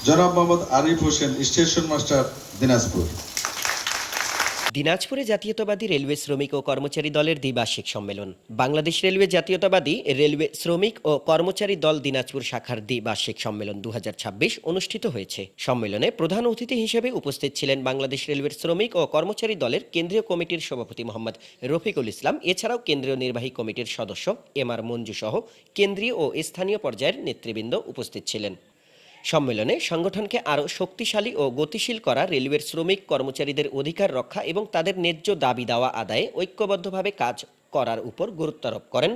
জনাব Mohammad Arif Hossain, station master, Dinajpur. দিনাজপুরে জাতীয়তাবাদী রেলওয়ে শ্রমিক ও কর্মচারী দলের দ্বিবার্ষিক সম্মেলন। বাংলাদেশ রেলওয়ে জাতীয়তাবাদী রেলওয়ে শ্রমিক ও কর্মচারী দল দিনাজপুর শাখার দ্বিবার্ষিক সম্মেলন 2026 অনুষ্ঠিত হয়েছে। সম্মেলনে প্রধান অতিথি হিসেবে উপস্থিত ছিলেন বাংলাদেশ রেলওয়ের শ্রমিক ও কর্মচারী দলের কেন্দ্রীয় কমিটির সভাপতি মোহাম্মদ রফিকুল ইসলাম। এছাড়াও কেন্দ্রীয় নির্বাহী কমিটির সদস্য এমআর মঞ্জু সহ কেন্দ্রীয় ও স্থানীয় পর্যায়ের নেতৃবৃন্দ উপস্থিত ছিলেন। সম্মেলনে সংগঠনকে আরও শক্তিশালী ও গতিশীল করা, রেলওয়ের শ্রমিক কর্মচারীদের অধিকার রক্ষা এবং তাদের ন্যায্য দাবি দাওয়া আদায়ে ঐক্যবদ্ধভাবে কাজ করার উপর গুরুত্বারোপ করেন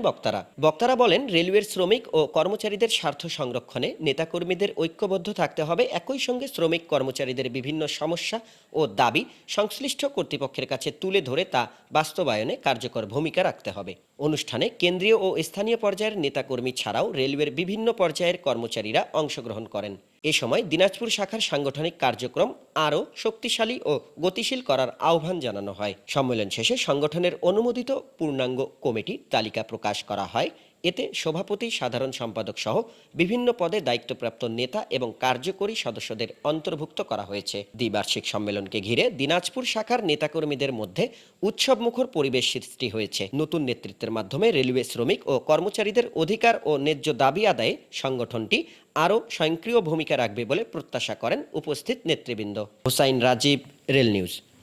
বক্তারা বলেন, রেলওয়ের শ্রমিক ও কর্মচারীদের স্বার্থ সংরক্ষণে নেতাকর্মীদের ঐক্যবদ্ধ থাকতে হবে। একই সঙ্গে শ্রমিক কর্মচারীদের বিভিন্ন সমস্যা ও দাবি সংশ্লিষ্ট কর্তৃপক্ষের কাছে তুলে ধরে তা বাস্তবায়নে কার্যকর ভূমিকা রাখতে হবে। অনুষ্ঠানে কেন্দ্রীয় ও স্থানীয় পর্যায়ের নেতাকর্মী ছাড়াও রেলওয়ের বিভিন্ন পর্যায়ের কর্মচারীরা অংশগ্রহণ করেন। এ সময় দিনাজপুর শাখার সাংগঠনিক কার্যক্রম আরও শক্তিশালী ও গতিশীল করার আহ্বান জানানো হয়। সম্মেলন শেষে সংগঠনের অনুমোদিত পূর্ণাঙ্গ কমিটি তালিকা প্রকাশ করা হয়। এতে সভাপতি, সাধারণ সম্পাদক সহ বিভিন্ন পদে দায়িত্বপ্রাপ্ত নেতা এবং কার্যকরী সদস্যদের অন্তর্ভুক্ত করা হয়েছে। দ্বিবার্ষিক সম্মেলনকে ঘিরে দিনাজপুর শাখার নেতাকর্মীদের মধ্যে উৎসবমুখর পরিবেশ সৃষ্টি হয়েছে। নতুন নেতৃত্বের মাধ্যমে রেলওয়ে শ্রমিক ও কর্মচারীদের অধিকার ও ন্যায্য দাবি আদায়ে সংগঠনটি আরও স্বয়ংক্রিয় ভূমিকা রাখবে বলে প্রত্যাশা করেন উপস্থিত নেতৃবৃন্দ। Hussain Rajib, rail news.